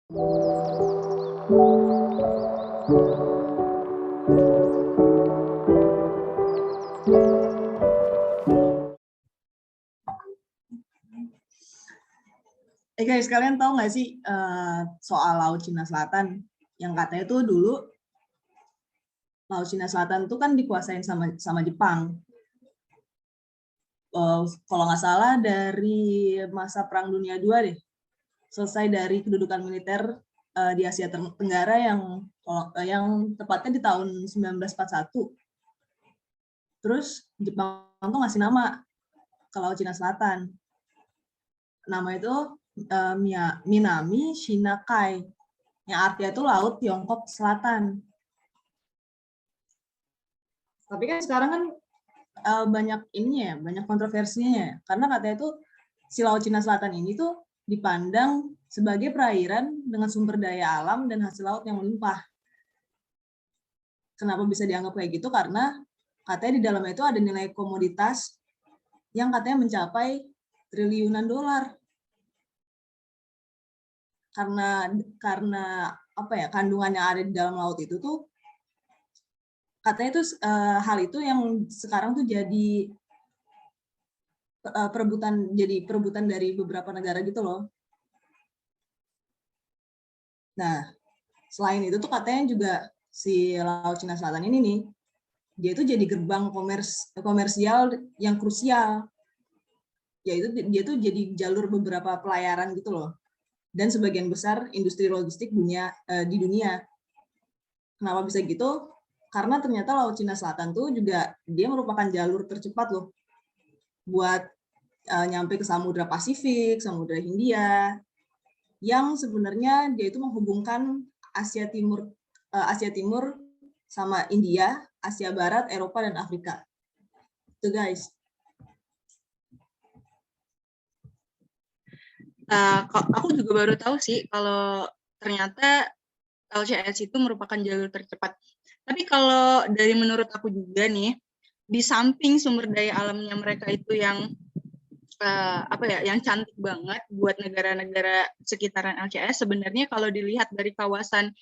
Guys, kalian tahu nggak sih soal Laut Cina Selatan yang katanya tuh dulu Laut Cina Selatan tuh kan dikuasain sama Jepang. Kalau nggak salah dari masa Perang Dunia II deh, selesai dari kedudukan militer di Asia Tenggara yang tepatnya di tahun 1941. Terus Jepang tuh ngasih nama ke Laut Cina Selatan. Nama itu Minami Shinakai, yang artinya itu Laut Tiongkok Selatan. Tapi kan sekarang kan banyak banyak kontroversinya ya, karena katanya itu si Laut Cina Selatan ini tuh dipandang sebagai perairan dengan sumber daya alam dan hasil laut yang melimpah. Kenapa bisa dianggap kayak gitu? Karena katanya di dalamnya itu ada nilai komoditas yang katanya mencapai triliunan dolar. Karena apa ya, kandungan yang ada di dalam laut itu tuh katanya itu hal itu yang sekarang tuh jadi perebutan dari beberapa negara gitu loh. Nah, selain itu tuh katanya juga si Laut Cina Selatan ini nih, dia itu jadi gerbang komersial yang krusial. Yaitu dia tuh jadi jalur beberapa pelayaran gitu loh. Dan sebagian besar industri logistik di dunia. Kenapa bisa gitu? Karena ternyata Laut Cina Selatan tuh juga dia merupakan jalur tercepat loh buat nyampe ke Samudra Pasifik, Samudra Hindia, yang sebenarnya dia itu menghubungkan Asia Timur sama India, Asia Barat, Eropa, dan Afrika. Itu guys. Aku juga baru tahu sih kalau ternyata LCS itu merupakan jalur tercepat. Tapi kalau dari menurut aku juga nih, di samping sumber daya alamnya mereka itu yang yang cantik banget buat negara-negara sekitaran LCS, sebenarnya kalau dilihat dari kawasan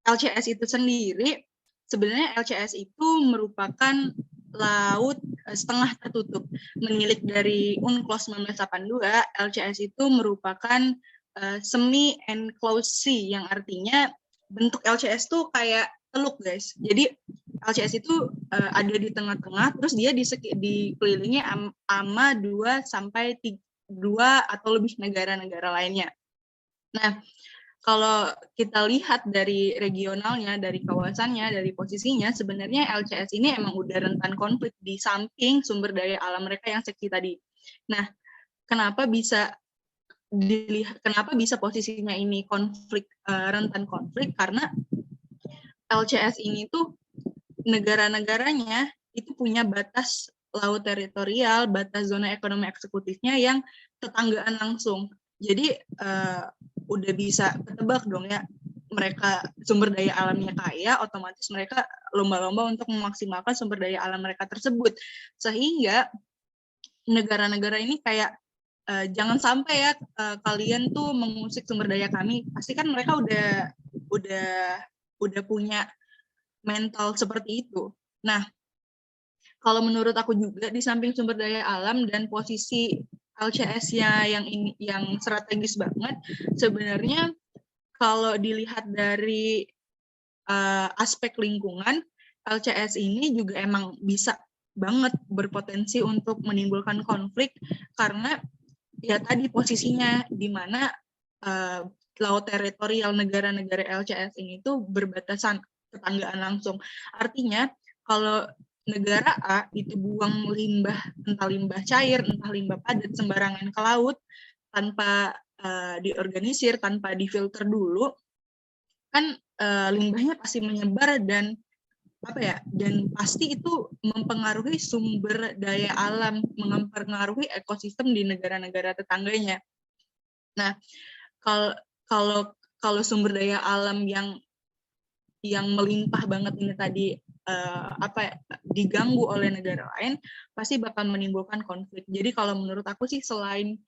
LCS itu sendiri, sebenarnya LCS itu merupakan laut setengah tertutup. Menilik dari UNCLOS 1982, LCS itu merupakan semi enclosed sea, yang artinya bentuk LCS tuh kayak teluk guys. Jadi LCS itu ada di tengah-tengah, terus dia dikelilingi sama 2 sampai 2 atau lebih negara-negara lainnya. Nah, kalau kita lihat dari regionalnya, dari kawasannya, dari posisinya, sebenarnya LCS ini emang udah rentan konflik di samping sumber daya alam mereka yang seksi tadi. Nah, kenapa bisa posisinya ini rentan konflik? Karena LCS ini tuh negara-negaranya itu punya batas laut teritorial, batas zona ekonomi eksekutifnya yang tetanggaan langsung. Jadi udah bisa ketebak dong ya, mereka sumber daya alamnya kaya, otomatis mereka lomba-lomba untuk memaksimalkan sumber daya alam mereka tersebut. Sehingga negara-negara ini kayak jangan sampai ya kalian tuh mengusik sumber daya kami. Pasti kan mereka udah punya mental seperti itu. Nah, kalau menurut aku juga di samping sumber daya alam dan posisi LCS-nya yang strategis banget, sebenarnya kalau dilihat dari aspek lingkungan, LCS ini juga emang bisa banget berpotensi untuk menimbulkan konflik karena ya tadi posisinya di mana laut teritorial negara-negara LCS ini tuh berbatasan tetanggaan langsung. Artinya kalau negara A itu buang limbah, entah limbah cair, entah limbah padat sembarangan ke laut tanpa diorganisir, tanpa difilter dulu, kan limbahnya pasti menyebar dan dan pasti itu mempengaruhi sumber daya alam, mempengaruhi ekosistem di negara-negara tetangganya. Nah, kalau sumber daya alam yang melimpah banget ini tadi diganggu oleh negara lain, pasti bakal menimbulkan konflik. Jadi kalau menurut aku sih selain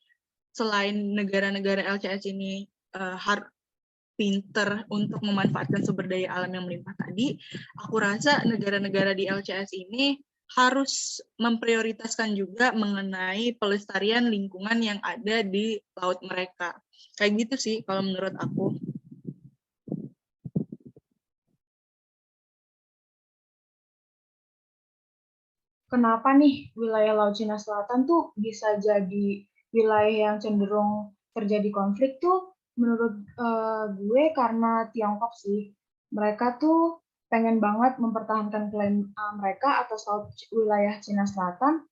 negara-negara LCS ini pinter untuk memanfaatkan sumber daya alam yang melimpah tadi, aku rasa negara-negara di LCS ini harus memprioritaskan juga mengenai pelestarian lingkungan yang ada di laut mereka. Kayak gitu sih kalau menurut aku. Kenapa nih wilayah Laut Cina Selatan tuh bisa jadi wilayah yang cenderung terjadi konflik tuh menurut gue karena Tiongkok sih. Mereka tuh pengen banget mempertahankan klaim mereka atas wilayah Cina Selatan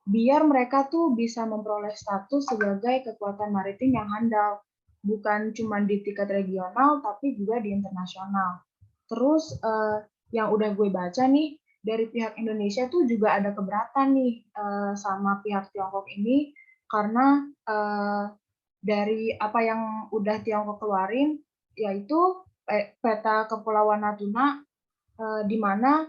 biar mereka tuh bisa memperoleh status sebagai kekuatan maritim yang handal, bukan cuma di tingkat regional tapi juga di internasional. Terus yang udah gue baca nih dari pihak Indonesia tuh juga ada keberatan nih sama pihak Tiongkok ini karena dari apa yang udah Tiongkok keluarin yaitu peta Kepulauan Natuna di mana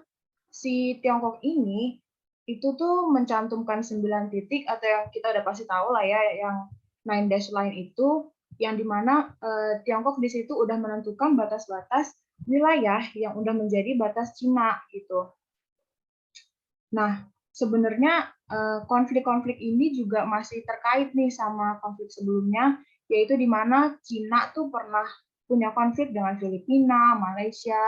si Tiongkok ini itu tuh mencantumkan 9 titik atau yang kita udah pasti tahu lah ya yang 9 dash line itu yang dimana Tiongkok di situ udah menentukan batas-batas wilayah yang udah menjadi batas Cina gitu. Nah, sebenarnya konflik-konflik ini juga masih terkait nih sama konflik sebelumnya, yaitu di mana Cina tuh pernah punya konflik dengan Filipina, Malaysia,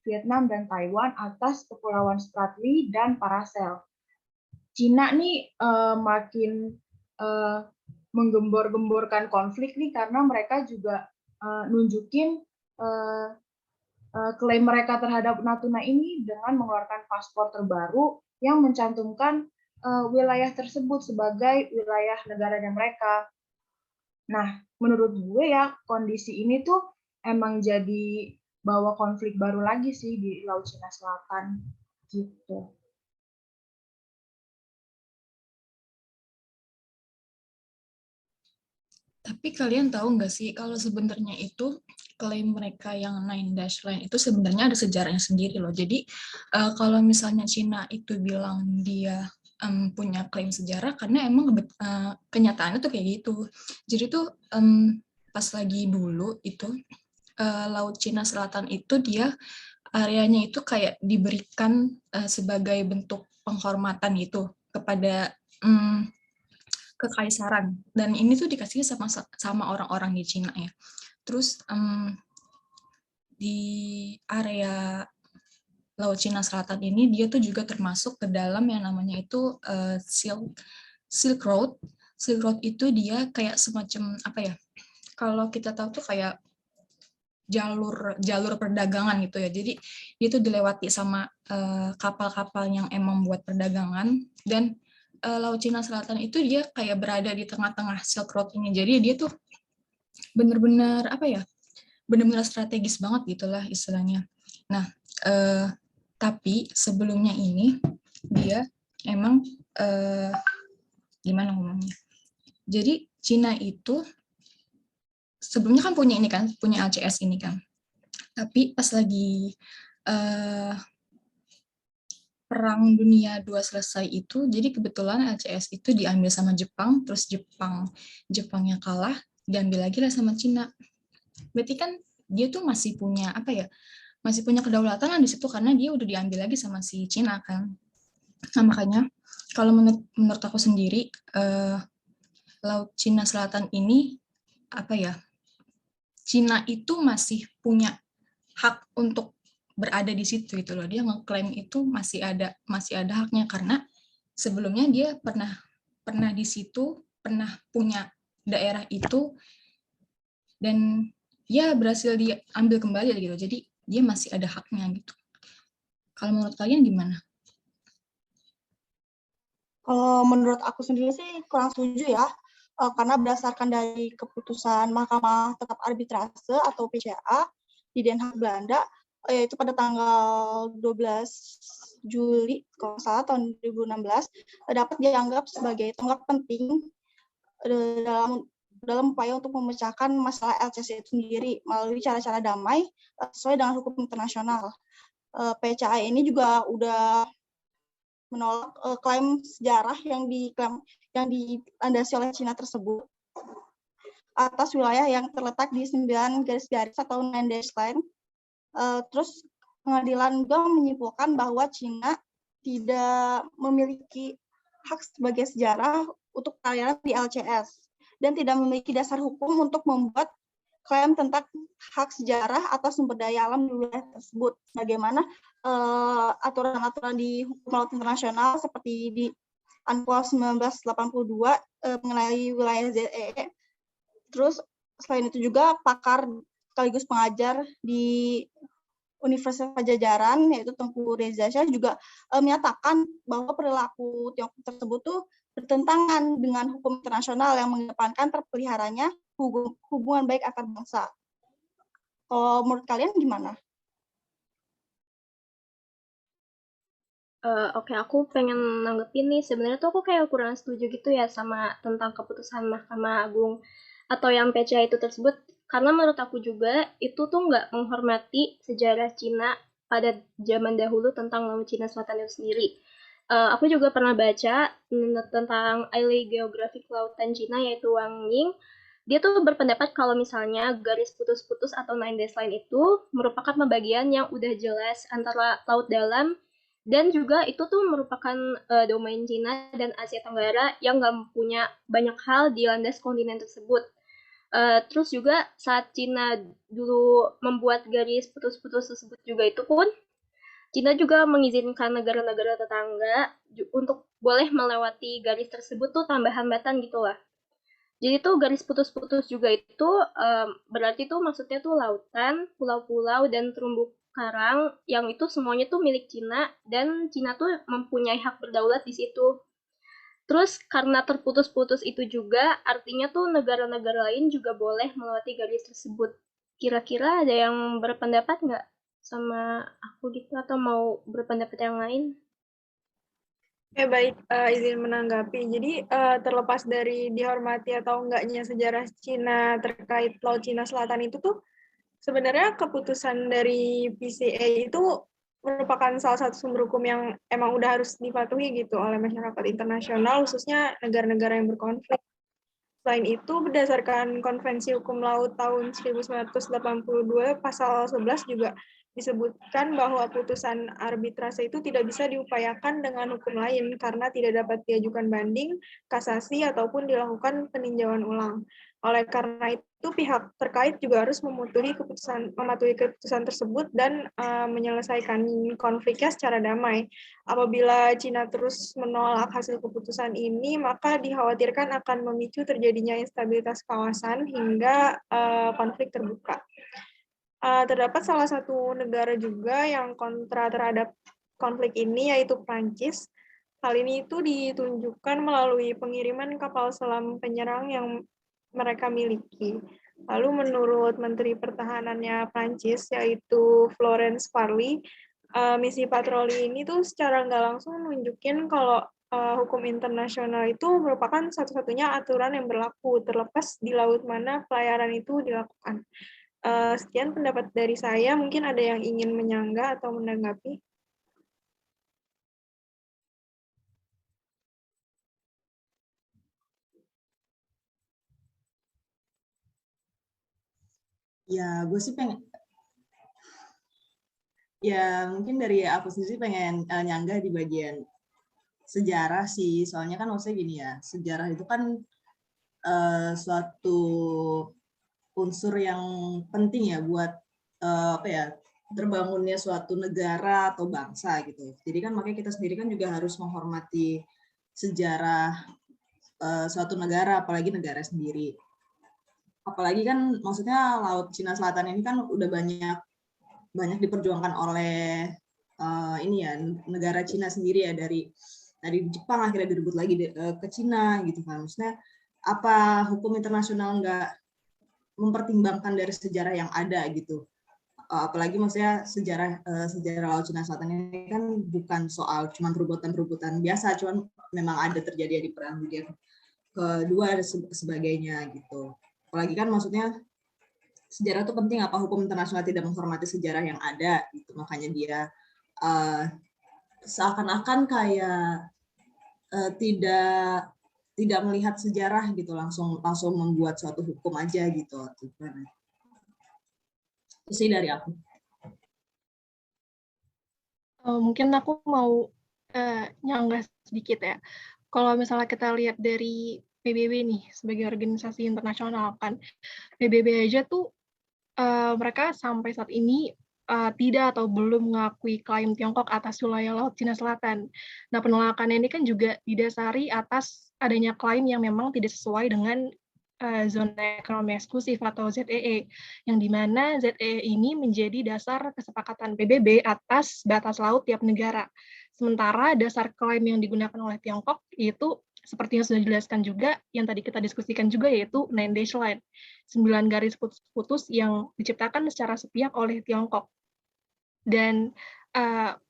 Vietnam, dan Taiwan atas Kepulauan Spratly dan Paracel. Cina nih makin menggembor-gemborkan konflik nih karena mereka juga nunjukin klaim mereka terhadap Natuna ini dengan mengeluarkan paspor terbaru yang mencantumkan wilayah tersebut sebagai wilayah negaranya mereka. Nah, menurut gue ya kondisi ini tuh emang jadi bawa konflik baru lagi sih di Laut Cina Selatan gitu. Tapi kalian tahu nggak sih kalau sebenarnya itu klaim mereka yang 9 dash line itu sebenarnya ada sejarahnya sendiri loh. Jadi kalau misalnya Cina itu bilang dia punya klaim sejarah karena emang kenyataannya tuh kayak gitu. Jadi tuh pas lagi dulu itu Laut Cina Selatan itu dia areanya itu kayak diberikan sebagai bentuk penghormatan gitu kepada kekaisaran, dan ini tuh dikasih sama orang-orang di Cina ya. Terus di area Laut Cina Selatan ini dia tuh juga termasuk ke dalam yang namanya itu Silk Road. Silk Road itu dia kayak semacam apa ya? Kalau kita tahu tuh kayak jalur perdagangan gitu ya. Jadi dia tuh dilewati sama kapal-kapal yang emang buat perdagangan, dan Laut Cina Selatan itu dia kayak berada di tengah-tengah Silk Road ini. Jadi dia tuh benar-benar apa ya? Benar-benar strategis banget gitulah istilahnya. Nah, tapi sebelumnya ini dia emang gimana ngomongnya? Jadi Cina itu sebelumnya kan punya ini kan, punya LCS ini kan. Tapi pas lagi Perang Dunia II selesai itu, jadi kebetulan LCS itu diambil sama Jepang, terus Jepangnya kalah, diambil lagi lah sama Cina. Berarti kan dia tuh masih punya apa ya? Masih punya kedaulatan di situ karena dia udah diambil lagi sama si Cina kan. Nah, makanya kalau menurut aku sendiri Laut Cina Selatan ini apa ya? Cina itu masih punya hak untuk berada di situ gitu loh. Dia ngeklaim itu masih ada haknya karena sebelumnya dia pernah di situ, pernah punya daerah itu, dan ya berhasil diambil kembali gitu. Jadi dia masih ada haknya gitu. Kalau menurut kalian gimana? Kalau menurut aku sendiri sih kurang setuju ya, karena berdasarkan dari keputusan Mahkamah Tetap Arbitrase atau PCA di Den Haag, Belanda, yaitu pada tanggal 12 Juli kalau nggak salah tahun 2016, dapat dianggap sebagai tonggak penting dalam upaya untuk memecahkan masalah LCS itu sendiri melalui cara-cara damai sesuai dengan hukum internasional. PCA ini juga udah menolak klaim sejarah yang dilandasi oleh Cina tersebut. atas wilayah yang terletak di 9 garis-garis atau 9 dash line. Terus pengadilan juga menyimpulkan bahwa Cina tidak memiliki hak sebagai sejarah untuk pelayaran di LCS dan tidak memiliki dasar hukum untuk membuat klaim tentang hak sejarah atau sumber daya alam di wilayah tersebut. Bagaimana aturan-aturan di hukum laut internasional seperti di UNCLOS 1982 mengenai wilayah ZEE. Terus selain itu juga pakar sekaligus pengajar di Universitas Pajajaran yaitu Tengku Reza Shah juga menyatakan bahwa perilaku Tiongkok tersebut tuh bertentangan dengan hukum internasional yang mengedepankan terpeliharanya hubungan baik antar bangsa. Kalau menurut kalian gimana? Oke, aku pengen nanggepin nih. Sebenarnya tuh aku kayak kurang setuju gitu ya sama tentang keputusan Mahkamah Agung atau yang PCA itu tersebut. Karena menurut aku juga itu tuh nggak menghormati sejarah Cina pada zaman dahulu tentang Laut Cina Selatan itu sendiri. Aku juga pernah baca tentang ahli geografi kelautan Cina yaitu Wang Ying. Dia tuh berpendapat kalau misalnya garis putus-putus atau nine dash line itu merupakan pembagian yang udah jelas antara laut dalam dan juga itu tuh merupakan domain Cina dan Asia Tenggara yang nggak punya banyak hal di landas kontinen tersebut. Terus juga saat Cina dulu membuat garis putus-putus tersebut juga itu pun Cina juga mengizinkan negara-negara tetangga untuk boleh melewati garis tersebut tuh tambah hambatan gitu lah. Jadi tuh garis putus-putus juga itu berarti tuh maksudnya tuh lautan, pulau-pulau, dan terumbu karang yang itu semuanya tuh milik Cina dan Cina tuh mempunyai hak berdaulat di situ. Terus karena terputus-putus itu juga artinya tuh negara-negara lain juga boleh melewati garis tersebut. Kira-kira ada yang berpendapat nggak sama aku gitu atau mau berpendapat yang lain? Baik, izin menanggapi. Jadi terlepas dari dihormati atau enggaknya sejarah Cina terkait Laut Cina Selatan itu tuh sebenarnya keputusan dari PCA itu merupakan salah satu sumber hukum yang emang udah harus dipatuhi gitu oleh masyarakat internasional, khususnya negara-negara yang berkonflik. Selain itu, berdasarkan Konvensi Hukum Laut tahun 1982, pasal 11 juga disebutkan bahwa putusan arbitrase itu tidak bisa diupayakan dengan hukum lain karena tidak dapat diajukan banding, kasasi, ataupun dilakukan peninjauan ulang. Oleh karena itu, pihak terkait juga harus mematuhi keputusan tersebut dan menyelesaikan konfliknya secara damai. Apabila Cina terus menolak hasil keputusan ini, maka dikhawatirkan akan memicu terjadinya instabilitas kawasan hingga konflik terbuka. Terdapat salah satu negara juga yang kontra terhadap konflik ini, yaitu Prancis. Hal ini itu ditunjukkan melalui pengiriman kapal selam penyerang yang mereka miliki. Lalu menurut Menteri Pertahanannya Prancis, yaitu Florence Parly, misi patroli ini tuh secara nggak langsung nunjukin kalau hukum internasional itu merupakan satu-satunya aturan yang berlaku terlepas di laut mana pelayaran itu dilakukan. Sekian pendapat dari saya, mungkin ada yang ingin menyanggah atau menanggapi. Ya, gue sih pengen, ya mungkin dari aku sendiri pengen nyanggah di bagian sejarah sih, soalnya kan maksudnya gini ya, sejarah itu kan suatu unsur yang penting ya buat apa ya, terbangunnya suatu negara atau bangsa gitu. Jadi kan makanya kita sendiri kan juga harus menghormati sejarah suatu negara, apalagi negara sendiri. Apalagi kan maksudnya Laut Cina Selatan ini kan udah banyak diperjuangkan oleh ini ya negara Cina sendiri ya, dari Jepang akhirnya direbut lagi ke Cina gitu kan. Maksudnya apa hukum internasional nggak mempertimbangkan dari sejarah yang ada gitu. Apalagi maksudnya sejarah Laut Cina Selatan ini kan bukan soal cuman perebutan biasa, cuman memang ada terjadi di Perang Dunia Kedua dan sebagainya gitu. Apalagi kan maksudnya sejarah itu penting, apa hukum internasional tidak menghormati sejarah yang ada gitu. Makanya dia seakan-akan kayak tidak melihat sejarah gitu, langsung membuat suatu hukum aja gitu. Itu sih dari aku. Mungkin aku mau nyanggah sedikit ya. Kalau misalnya kita lihat dari PBB nih sebagai organisasi internasional kan, PBB aja tuh mereka sampai saat ini tidak atau belum mengakui klaim Tiongkok atas wilayah Laut Cina Selatan. Nah, penolakannya ini kan juga didasari atas adanya klaim yang memang tidak sesuai dengan zona ekonomi eksklusif atau ZEE, yang dimana ZEE ini menjadi dasar kesepakatan PBB atas batas laut tiap negara. Sementara dasar klaim yang digunakan oleh Tiongkok itu seperti yang sudah dijelaskan juga, yang tadi kita diskusikan juga, yaitu 9 dash line, 9 garis putus yang diciptakan secara sepihak oleh Tiongkok. Dan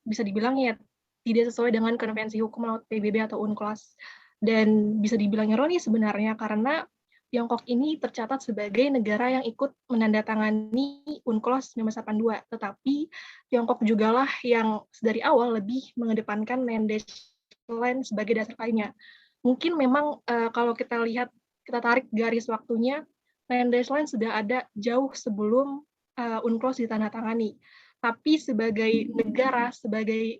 bisa dibilang ya tidak sesuai dengan konvensi hukum laut PBB atau UNCLOS. Dan bisa dibilang ironis sebenarnya karena Tiongkok ini tercatat sebagai negara yang ikut menandatangani UNCLOS 1982, tetapi Tiongkok jugalah yang dari awal lebih mengedepankan 9 dash line sebagai dasar lainnya. Mungkin memang kalau kita lihat, kita tarik garis waktunya, 9 dash line sudah ada jauh sebelum UNCLOS ditandatangani. Tapi sebagai negara, sebagai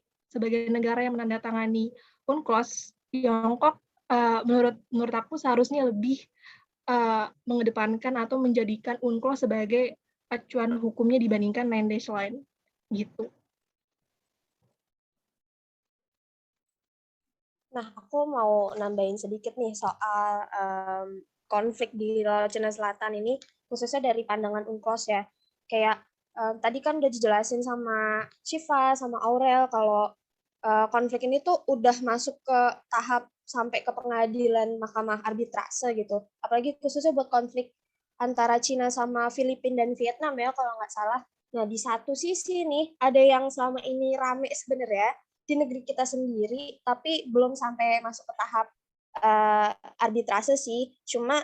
negara yang menandatangani UNCLOS, Tiongkok menurut aku seharusnya lebih mengedepankan atau menjadikan UNCLOS sebagai acuan hukumnya dibandingkan 9 dash line gitu. Nah, aku mau nambahin sedikit nih soal konflik di Laut Cina Selatan ini, khususnya dari pandangan UNCLOS ya. Kayak tadi kan udah dijelasin sama Syifa, sama Aurel, kalau konflik ini tuh udah masuk ke tahap sampai ke pengadilan mahkamah arbitrase gitu. Apalagi khususnya buat konflik antara Cina sama Filipina dan Vietnam ya, kalau nggak salah. Nah, di satu sisi nih, ada yang selama ini rame sebenarnya, di negeri kita sendiri, tapi belum sampai masuk ke tahap arbitrase sih. Cuma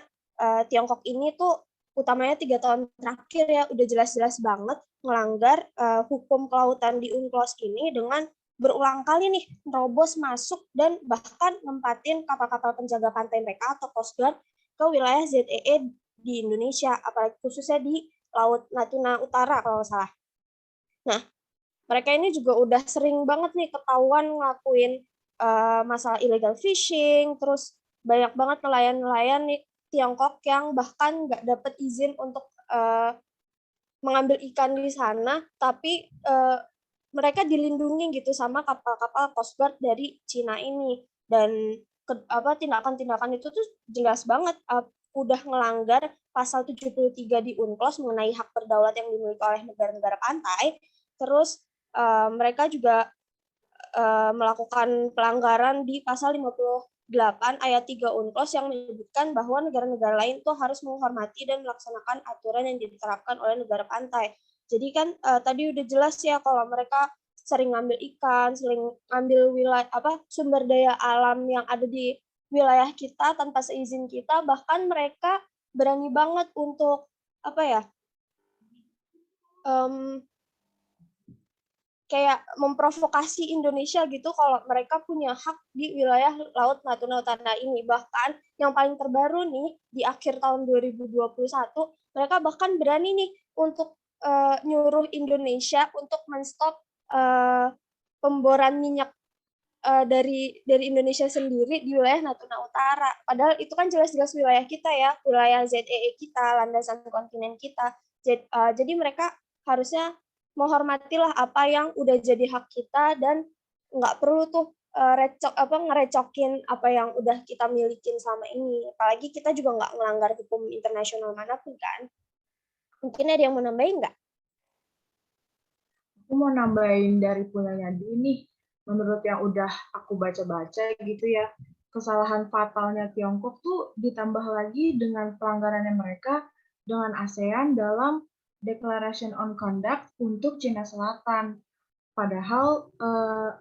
Tiongkok ini tuh utamanya 3 tahun terakhir ya udah jelas-jelas banget melanggar hukum kelautan di UNCLOS ini dengan berulang kali nih nerobos masuk dan bahkan nempatin kapal-kapal penjaga pantai mereka atau Coast Guard ke wilayah ZEE di Indonesia, apalagi khususnya di Laut Natuna Utara kalau nggak salah. Nah, mereka ini juga udah sering banget nih ketahuan ngelakuin masalah illegal fishing, terus banyak banget nelayan-nelayan nih Tiongkok yang bahkan nggak dapet izin untuk mengambil ikan di sana, tapi mereka dilindungi gitu sama kapal-kapal Coast Guard dari Cina ini. Dan tindakan-tindakan itu tuh jelas banget udah ngelanggar pasal 73 di UNCLOS mengenai hak berdaulat yang dimiliki oleh negara-negara pantai. Terus mereka juga melakukan pelanggaran di pasal 58 ayat 3 UNCLOS yang menyebutkan bahwa negara-negara lain tuh harus menghormati dan melaksanakan aturan yang diterapkan oleh negara pantai. Jadi kan tadi udah jelas ya kalau mereka sering ngambil ikan, sering ngambil sumber daya alam yang ada di wilayah kita tanpa seizin kita, bahkan mereka berani banget untuk kayak memprovokasi Indonesia gitu kalau mereka punya hak di wilayah Laut Natuna Utara ini. Bahkan yang paling terbaru nih di akhir tahun 2021 mereka bahkan berani nih untuk nyuruh Indonesia untuk men-stop pemboran minyak dari Indonesia sendiri di wilayah Natuna Utara. Padahal itu kan jelas-jelas wilayah kita ya, wilayah ZEE kita, landasan kontinen kita. Jadi mereka harusnya menghormatilah apa yang udah jadi hak kita dan nggak perlu tuh ngerecokin apa yang udah kita milikin selama ini. Apalagi kita juga nggak melanggar hukum internasional manapun kan. Mungkin ada yang mau nambahin nggak? Aku mau nambahin dari punyanya Dwi nih. Menurut yang udah aku baca-baca gitu ya, kesalahan fatalnya Tiongkok tuh ditambah lagi dengan pelanggarannya mereka dengan ASEAN dalam Declaration on Conduct untuk Cina Selatan. Padahal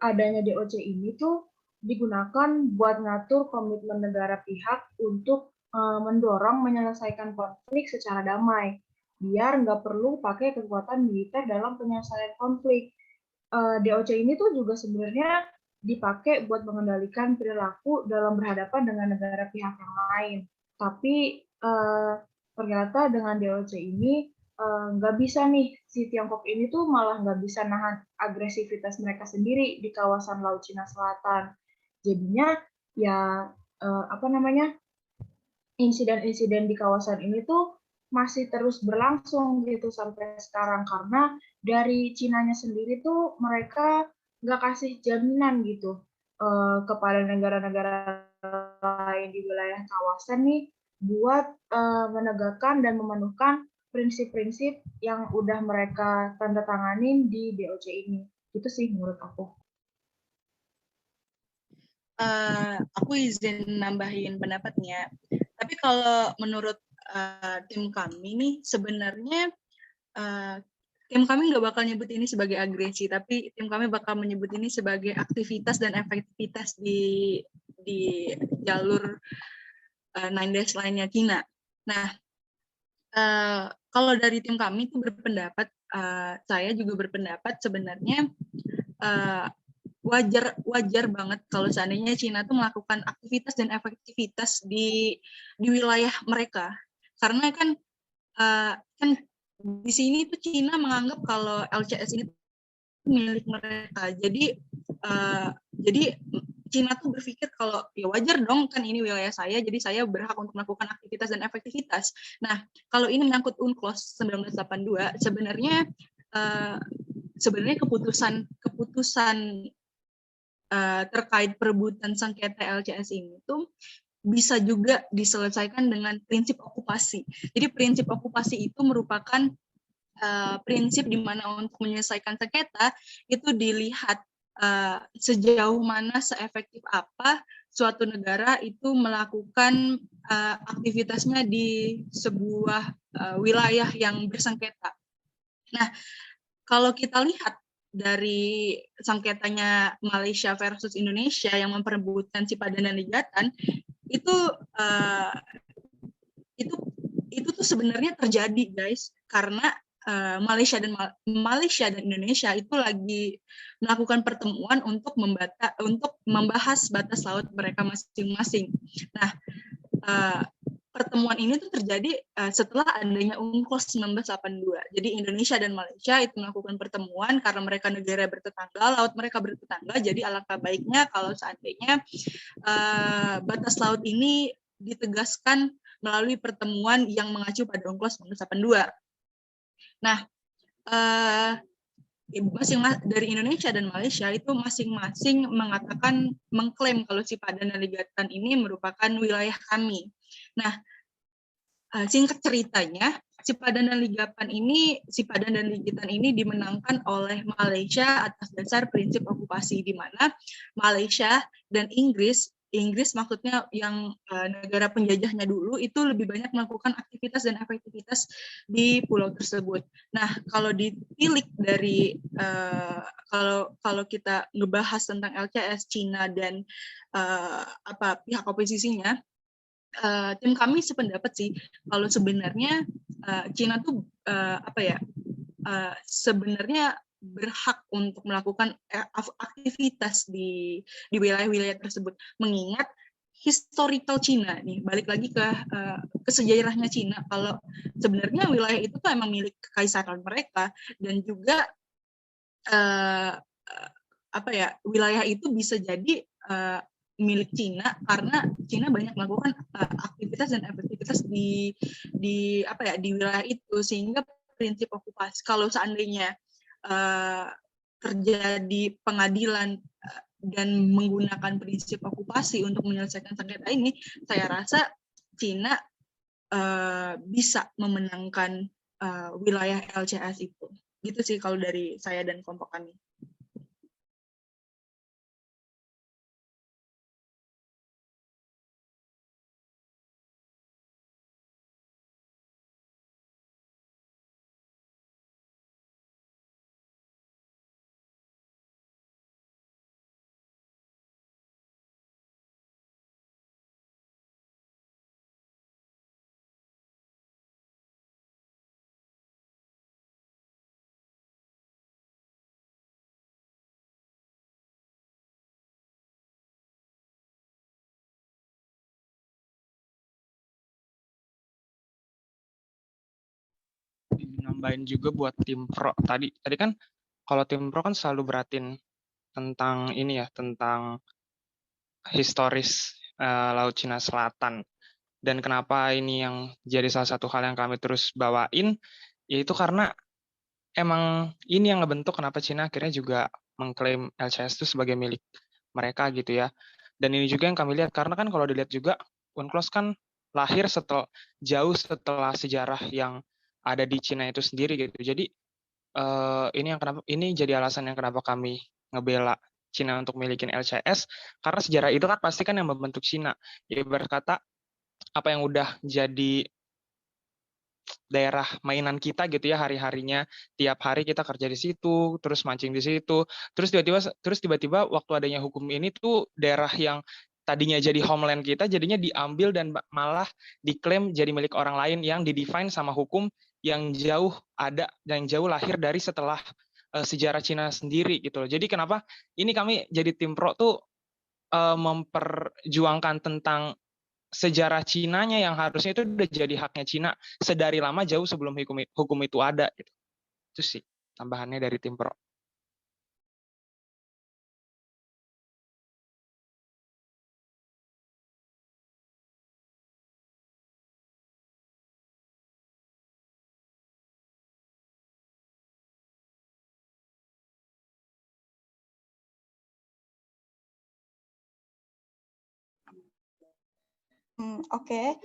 adanya DOC ini tuh digunakan buat ngatur komitmen negara pihak untuk mendorong menyelesaikan konflik secara damai, biar nggak perlu pakai kekuatan militer dalam penyelesaian konflik. DOC ini tuh juga sebenarnya dipakai buat mengendalikan perilaku dalam berhadapan dengan negara pihak yang lain. Tapi ternyata dengan DLC ini nggak bisa nih, si Tiongkok ini tuh malah nggak bisa nahan agresivitas mereka sendiri di kawasan Laut Cina Selatan. Jadinya ya insiden-insiden di kawasan ini tuh masih terus berlangsung gitu sampai sekarang, karena dari Cinanya sendiri tuh mereka nggak kasih jaminan gitu kepada negara-negara lain di wilayah kawasan nih buat menegakkan dan memenuhkan prinsip-prinsip yang udah mereka tanda tanganin di DOC ini. Itu sih menurut aku. Aku izin nambahin pendapatnya. Tapi kalau menurut tim kami nih, sebenarnya tim kami nggak bakal nyebut ini sebagai agresi, tapi tim kami bakal menyebut ini sebagai aktivitas dan efektivitas di jalur Nine Dash Line-nya Cina. Nah, kalau dari tim kami itu berpendapat, saya juga berpendapat sebenarnya wajar banget kalau seandainya Cina tuh melakukan aktivitas dan efektivitas di wilayah mereka, karena kan di sini tuh Cina menganggap kalau LCS ini milik mereka, jadi Cina tuh berpikir kalau ya wajar dong, kan ini wilayah saya, jadi saya berhak untuk melakukan aktivitas dan efektivitas. Nah, kalau ini menyangkut UNCLOS 1982, sebenarnya keputusan terkait perebutan sengketa LCS ini tuh bisa juga diselesaikan dengan prinsip okupasi. Jadi prinsip okupasi itu merupakan prinsip di mana untuk menyelesaikan sengketa itu dilihat sejauh mana, seefektif apa suatu negara itu melakukan aktivitasnya di sebuah wilayah yang bersengketa. Nah, kalau kita lihat dari sengketanya Malaysia versus Indonesia yang memperebutkan Cipadan dan Ligatan, itu tuh sebenarnya terjadi, guys, karena Malaysia dan Indonesia itu lagi melakukan pertemuan untuk membahas batas laut mereka masing-masing. Nah, pertemuan ini tuh terjadi setelah adanya UNCLOS 1982. Jadi Indonesia dan Malaysia itu melakukan pertemuan karena mereka negara bertetangga, laut mereka bertetangga. Jadi alangkah baiknya kalau seandainya batas laut ini ditegaskan melalui pertemuan yang mengacu pada UNCLOS 1982. Nah, dari Indonesia dan Malaysia itu masing-masing mengklaim kalau Cipadan dan Ligatan ini merupakan wilayah kami. Nah, singkat ceritanya, Cipadan dan Ligatan ini dimenangkan oleh Malaysia atas dasar prinsip okupasi, di mana Malaysia dan Inggris maksudnya yang negara penjajahnya dulu itu lebih banyak melakukan aktivitas dan efektivitas di pulau tersebut. Nah, kalau ditilik dari kalau kita ngebahas tentang LCS Cina dan pihak oposisinya, tim kami sependapat sih kalau sebenarnya Cina tuh sebenarnya berhak untuk melakukan aktivitas di wilayah-wilayah tersebut, mengingat historical Cina nih, balik lagi ke sejarahnya Cina, kalau sebenarnya wilayah itu tuh emang milik kekaisaran mereka, dan juga wilayah itu bisa jadi milik Cina karena Cina banyak melakukan aktivitas dan efektivitas di wilayah itu, sehingga prinsip okupasi, kalau seandainya terjadi pengadilan dan menggunakan prinsip okupasi untuk menyelesaikan sengketa ini, saya rasa Cina bisa memenangkan wilayah LCS itu. Gitu sih kalau dari saya dan kelompok kami. nambahin juga buat tim pro. Tadi kan kalau tim pro kan selalu beratin tentang ini ya, tentang historis Laut Cina Selatan. Dan kenapa ini yang jadi salah satu hal yang kami terus bawain, yaitu karena emang ini yang ngebentuk kenapa Cina akhirnya juga mengklaim LCS itu sebagai milik mereka gitu ya. Dan ini juga yang kami lihat, karena kan kalau dilihat juga, UNCLOS kan lahir jauh setelah sejarah yang ada di Cina itu sendiri gitu. Jadi ini jadi alasan yang kenapa kami ngebela Cina untuk milikin LCS, karena sejarah itu kan pasti kan yang membentuk Cina. Ya ibarat kata, apa yang udah jadi daerah mainan kita gitu ya hari-harinya, tiap hari kita kerja di situ, terus mancing di situ, terus tiba-tiba waktu adanya hukum ini tuh daerah yang tadinya jadi homeland kita jadinya diambil dan malah diklaim jadi milik orang lain yang didefine sama hukum yang jauh lahir dari setelah sejarah Cina sendiri gitu loh. Jadi kenapa ini kami jadi tim pro tuh memperjuangkan tentang sejarah Cinanya yang harusnya itu udah jadi haknya Cina sedari lama jauh sebelum hukum itu ada gitu. Itu sih tambahannya dari tim pro. Oke.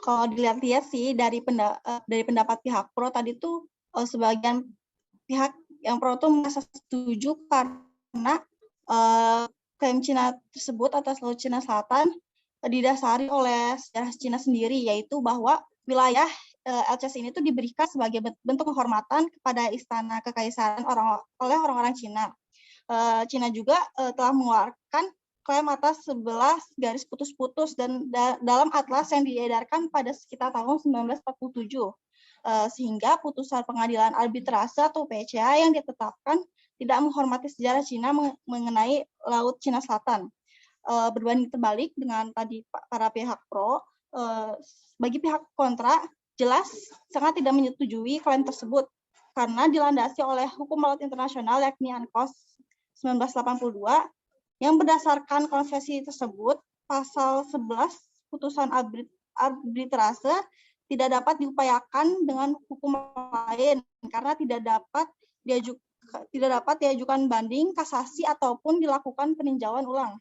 Kalau dilihat-lihat sih dari pendapat pihak pro tadi tuh sebagian pihak yang pro tuh merasa setuju karena klaim Cina tersebut atas Laut Cina Selatan didasari oleh sejarah Cina sendiri, yaitu bahwa wilayah LCS ini tuh diberikan sebagai bentuk penghormatan kepada istana kekaisaran oleh orang-orang Cina. Cina juga telah mengeluarkan klaim atas 11 garis putus-putus dan dalam atlas yang diedarkan pada sekitar tahun 1947. Sehingga putusan pengadilan arbitrase atau PCA yang ditetapkan tidak menghormati sejarah Cina mengenai Laut Cina Selatan. Berbanding terbalik dengan tadi para pihak pro, bagi pihak kontra jelas sangat tidak menyetujui klaim tersebut karena dilandasi oleh hukum laut internasional yakni UNCLOS 1982 yang berdasarkan konvensi tersebut, pasal 11 putusan arbitrase tidak dapat diupayakan dengan hukum lain karena tidak dapat diajukan banding, kasasi ataupun dilakukan peninjauan ulang.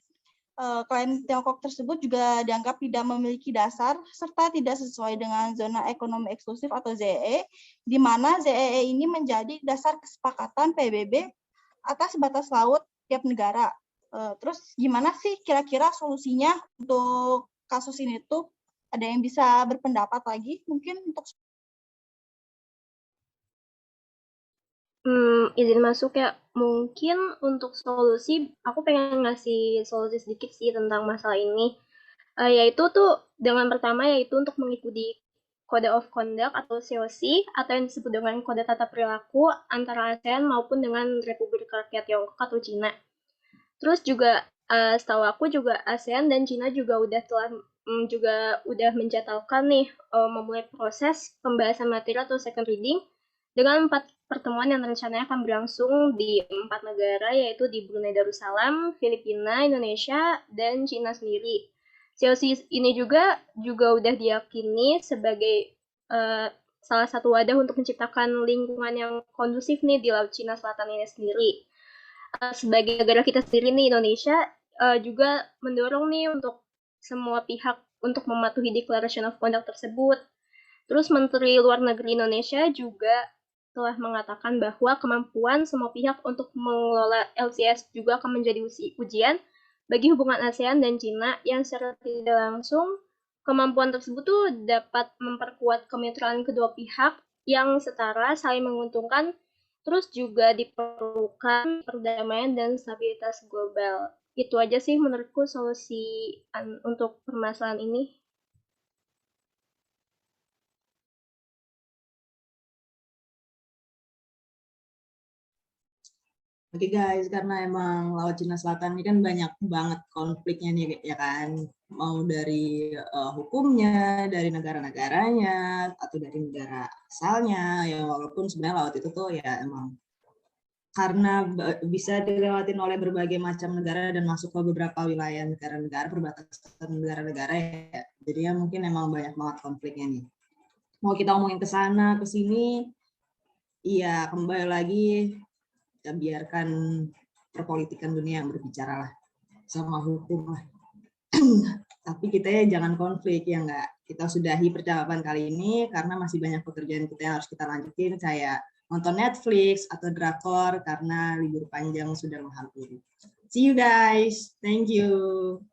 Klaim Tiongkok tersebut juga dianggap tidak memiliki dasar serta tidak sesuai dengan zona ekonomi eksklusif atau ZEE, di mana ZEE ini menjadi dasar kesepakatan PBB atas batas laut tiap negara. Terus gimana sih kira-kira solusinya untuk kasus ini tuh? Ada yang bisa berpendapat lagi mungkin untuk izin masuk ya. Mungkin untuk solusi, aku pengen ngasih solusi sedikit sih tentang masalah ini. Yaitu tuh dengan pertama yaitu untuk mengikuti Code of Conduct atau COC atau yang disebut dengan Kode Tata Perilaku antara ASEAN maupun dengan Republik Rakyat Tiongkok atau Cina. Terus juga setahu aku juga ASEAN dan Cina juga udah mencatatkan nih memulai proses pembahasan materi atau second reading dengan 4 pertemuan yang rencananya akan berlangsung di 4 negara yaitu di Brunei Darussalam, Filipina, Indonesia, dan Cina sendiri. COC ini juga udah diyakini sebagai salah satu wadah untuk menciptakan lingkungan yang kondusif nih di Laut Cina Selatan ini sendiri. Sebagai negara kita sendiri nih Indonesia juga mendorong nih untuk semua pihak untuk mematuhi Declaration of Conduct tersebut. Terus Menteri Luar Negeri Indonesia juga telah mengatakan bahwa kemampuan semua pihak untuk mengelola LCS juga akan menjadi ujian bagi hubungan ASEAN dan Cina yang secara tidak langsung kemampuan tersebut tuh dapat memperkuat kemitraan kedua pihak yang setara saling menguntungkan. Terus juga diperlukan perdamaian dan stabilitas global. Itu aja sih menurutku solusi untuk permasalahan ini. Oke guys, karena emang Laut Cina Selatan ini kan banyak banget konfliknya nih ya kan. mau dari hukumnya, dari negara-negaranya, atau dari negara asalnya, ya walaupun sebenarnya laut itu tuh ya emang karena bisa dilewatin oleh berbagai macam negara dan masuk ke beberapa wilayah negara-negara, perbatasan negara-negara ya. Jadi ya mungkin emang banyak banget konfliknya nih. Mau kita ngomongin ke sana, ke sini, iya kembali lagi, ya biarkan perpolitikan dunia yang berbicara lah, sama hukum lah. Tapi kita ya jangan konflik, ya enggak. Kita sudahi percakapan kali ini, karena masih banyak pekerjaan kita yang harus kita lanjutin, kayak nonton Netflix atau drakor karena libur panjang sudah menghampiri. See you guys. Thank you.